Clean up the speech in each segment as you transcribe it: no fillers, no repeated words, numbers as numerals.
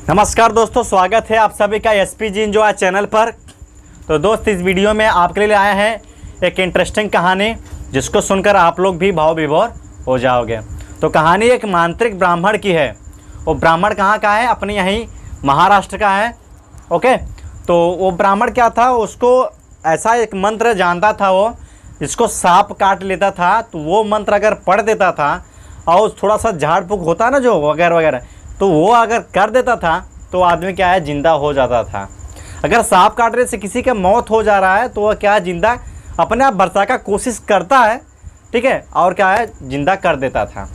नमस्कार दोस्तों, स्वागत है आप सभी का एसपी जी एंजॉय चैनल पर। तो दोस्त, इस वीडियो में आपके लिए आए हैं एक इंटरेस्टिंग कहानी जिसको सुनकर आप लोग भी भाव विभोर हो जाओगे। तो कहानी एक मांत्रिक ब्राह्मण की है। वो ब्राह्मण कहाँ का है? अपने यहीं महाराष्ट्र का है। ओके, तो वो ब्राह्मण क्या था, उसको ऐसा एक मंत्र जानता था वो, जिसको सांप काट लेता था तो वो मंत्र अगर पढ़ देता था और थोड़ा सा झाड़ फूक होता ना जो वगैरह वगैरह, तो वो अगर कर देता था तो आदमी क्या है, जिंदा हो जाता था। अगर सांप काटने से किसी का मौत हो जा रहा है तो वह क्या है, जिंदा अपने आप बरसा का कोशिश करता है, ठीक है, और क्या है, जिंदा कर देता था।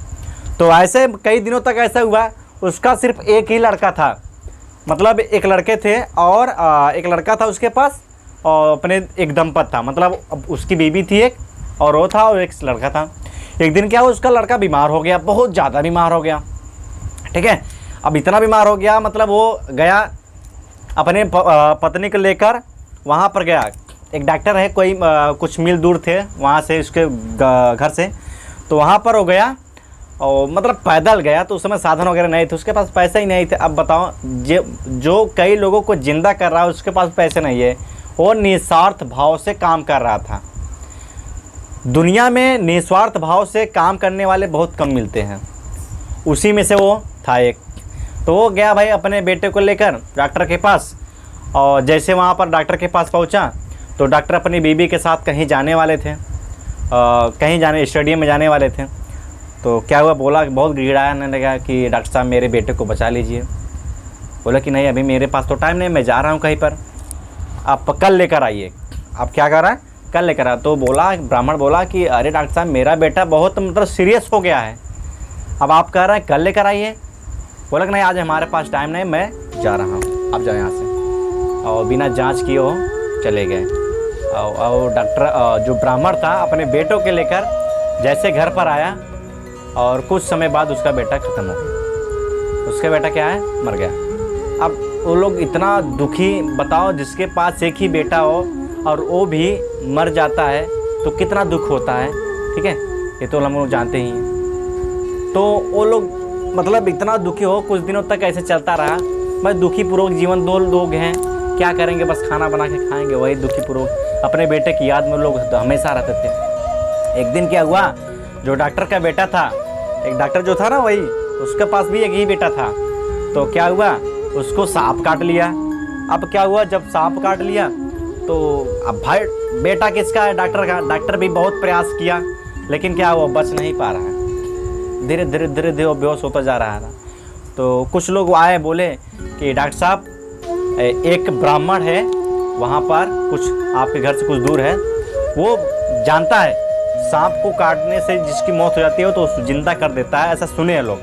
तो ऐसे कई दिनों तक ऐसा हुआ। उसका सिर्फ एक ही लड़का था, मतलब एक लड़के थे और एक लड़का था उसके पास, और अपने एक दंपत था, मतलब उसकी बीवी थी एक और वो था, और एक लड़का था। एक दिन क्या हुआ, उसका लड़का बीमार हो गया, बहुत ज़्यादा बीमार हो गया, ठीक है। अब इतना बीमार हो गया, मतलब वो गया अपने पत्नी को लेकर, वहाँ पर गया। एक डॉक्टर है, कोई कुछ मील दूर थे वहाँ से, उसके घर से। तो वहाँ पर वो गया और मतलब पैदल गया, तो उस समय साधन वगैरह नहीं थे, उसके पास पैसे ही नहीं थे। अब बताओ, जो कई लोगों को जिंदा कर रहा है उसके पास पैसे नहीं है। वो निस्वार्थ भाव से काम कर रहा था। दुनिया में निस्वार्थ भाव से काम करने वाले बहुत कम मिलते हैं, उसी में से वो था एक। तो वो गया भाई अपने बेटे को लेकर डॉक्टर के पास, और जैसे वहाँ पर डॉक्टर के पास पहुँचा तो डॉक्टर अपनी बीवी के साथ कहीं जाने वाले थे, स्टेडियम में जाने वाले थे। तो क्या हुआ, बोला, बहुत गिड़गिड़ाने लगा कि डॉक्टर साहब मेरे बेटे को बचा लीजिए। बोला कि नहीं, अभी मेरे पास तो टाइम नहीं, मैं जा रहा हूँ कहीं पर, आप कल लेकर आइए। आप क्या कर रहा है, कल लेकर आ। तो बोला, ब्राह्मण बोला कि अरे डॉक्टर साहब, मेरा बेटा बहुत मतलब सीरियस हो गया है, अब आप कह रहे हैं कल लेकर आइए। बोला कि नहीं, आज हमारे पास टाइम नहीं, मैं जा रहा हूँ, आप जाओ यहाँ से। और बिना जांच किए वो चले गए। और डॉक्टर जो ब्राह्मण था अपने बेटों के लेकर जैसे घर पर आया, और कुछ समय बाद उसका बेटा ख़त्म हो गया। उसका बेटा क्या है, मर गया। अब वो लोग इतना दुखी, बताओ, जिसके पास एक ही बेटा हो और वो भी मर जाता है तो कितना दुख होता है, ठीक है, ये तो हम लोग जानते ही हैं। तो वो लोग मतलब इतना दुखी हो, कुछ दिनों तक ऐसे चलता रहा। बस दुखी पूर्वक जीवन, दो लोग हैं, क्या करेंगे, बस खाना बना के खाएंगे, वही दुखी पूर्वक अपने बेटे की याद में लोग हमेशा रहते थे। एक दिन क्या हुआ, जो डॉक्टर का बेटा था, एक डॉक्टर जो था ना वही, उसके पास भी एक ही बेटा था। तो क्या हुआ, उसको सांप काट लिया। अब क्या हुआ, जब सांप काट लिया तो अब भाई बेटा किसका है, डॉक्टर का। डॉक्टर भी बहुत प्रयास किया, लेकिन क्या हुआ, बच नहीं पा रहा है। धीरे धीरे धीरे धीरे बेहोश होता जा रहा था। तो कुछ लोग आए, बोले कि डॉक्टर साहब, एक ब्राह्मण है वहाँ पर, कुछ आपके घर से कुछ दूर है, वो जानता है सांप को काटने से जिसकी मौत हो जाती है तो जिंदा कर देता है, ऐसा सुने हैं लोग।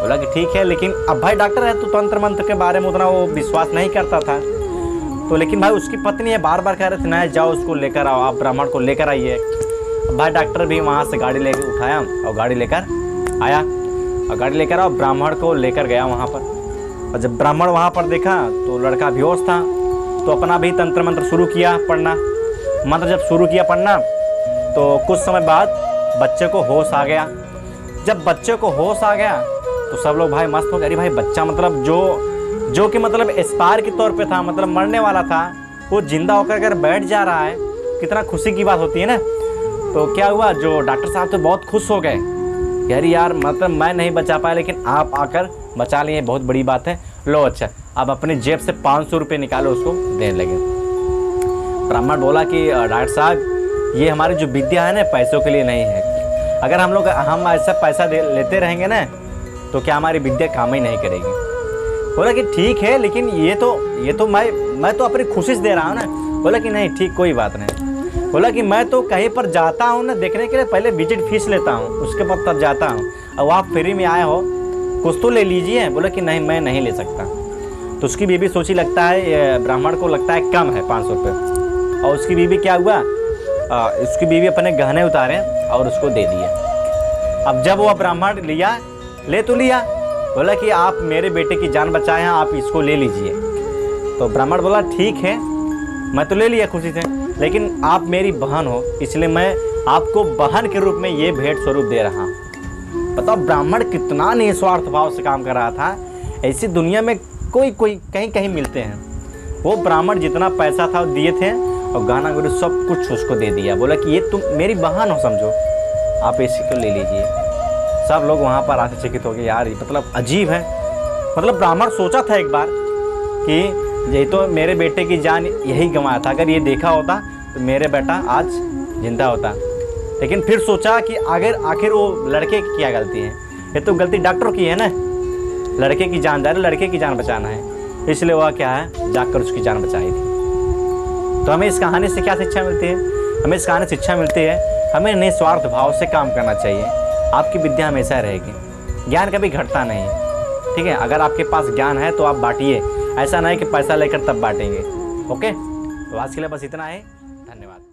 बोला कि ठीक है, लेकिन अब भाई डॉक्टर है तो तंत्र मंत्र के बारे में उतना वो विश्वास नहीं करता था। तो लेकिन भाई उसकी पत्नी है, बार बार कह रहे थे ना, जाओ उसको लेकर आओ, आप ब्राह्मण को लेकर आइए। भाई डॉक्टर भी वहाँ से गाड़ी लेकर उठाया और गाड़ी लेकर आया, और गाड़ी लेकर आओ, ब्राह्मण को लेकर गया वहाँ पर। और जब ब्राह्मण वहाँ पर देखा तो लड़का बेहोश था। तो अपना भी तंत्र मंत्र शुरू किया पढ़ना। मंत्र जब शुरू किया पढ़ना तो कुछ समय बाद बच्चे को होश आ गया। जब बच्चे को होश आ गया तो सब लोग भाई मस्त हो गए। अरे भाई, बच्चा मतलब जो कि मतलब एक्सपायर के तौर पे था, मतलब मरने वाला था, वो जिंदा होकर अगर बैठ जा रहा है, कितना खुशी की बात होती है ना। तो क्या हुआ, जो डॉक्टर साहब तो बहुत खुश हो गए, यार मतलब मैं नहीं बचा पाया, लेकिन आप आकर बचा लिए, बहुत बड़ी बात है। लो अच्छा, अब अपने जेब से 500 रुपये निकालो, उसको देने लगे। ब्राह्मण बोला कि डॉक्टर साहब, ये हमारी जो विद्या है ना, पैसों के लिए नहीं है। अगर हम ऐसा पैसा लेते रहेंगे ना तो क्या हमारी विद्या काम ही नहीं करेगी। बोला कि ठीक है, लेकिन ये तो मैं तो अपनी खुशी से दे रहा हूँ ना। बोला कि नहीं, ठीक, कोई बात नहीं। बोला कि मैं तो कहीं पर जाता हूँ ना देखने के लिए, पहले विजिट फीस लेता हूँ, उसके बाद तब जाता हूँ। अब आप फ्री में आए हो, कुछ तो ले लीजिए। बोला कि नहीं, मैं नहीं ले सकता। तो उसकी बीवी सोची, लगता है ब्राह्मण को लगता है कम है 500 रुपये। और उसकी बीवी क्या हुआ, उसकी बीवी अपने गहने उतारे और उसको दे दिए। अब जब वो ब्राह्मण ले तो लिया, बोला कि आप मेरे बेटे की जान बचाए हैं, आप इसको ले लीजिए। तो ब्राह्मण बोला ठीक है, मैं तो ले लिया खुशी से, लेकिन आप मेरी बहन हो, इसलिए मैं आपको बहन के रूप में ये भेंट स्वरूप दे रहा हूँ। बताओ, ब्राह्मण कितना निस्वार्थ भाव से काम कर रहा था। ऐसी दुनिया में कोई कहीं कहीं मिलते हैं। वो ब्राह्मण जितना पैसा था वो दिए थे और गाना गुरु सब कुछ उसको दे दिया, बोला कि ये तुम मेरी बहन हो समझो, आप इसी को ले लीजिए। सब लोग वहाँ पर आश्चर्यचकित हो गए, यार ये मतलब अजीब है। मतलब ब्राह्मण सोचा था एक बार कि ये तो मेरे बेटे की जान यही गंवाया था, अगर ये देखा होता तो मेरे बेटा आज जिंदा होता। लेकिन फिर सोचा कि आखिर वो लड़के की क्या गलती है, ये तो गलती डॉक्टर की है ना, लड़के की जान जा रही, लड़के की जान बचाना है, इसलिए वह क्या है जाकर उसकी जान बचाई थी। तो हमें इस कहानी से क्या शिक्षा मिलती है? हमें इस कहानी से शिक्षा मिलती है हमें निस्वार्थ भाव से काम करना चाहिए। आपकी विद्या हमेशा रहेगी, ज्ञान कभी घटता नहीं है, ठीक है। अगर आपके पास ज्ञान है तो आप बांटिए, ऐसा नहीं कि पैसा लेकर तब बांटेंगे। ओके, तो आज के लिए बस इतना है, धन्यवाद।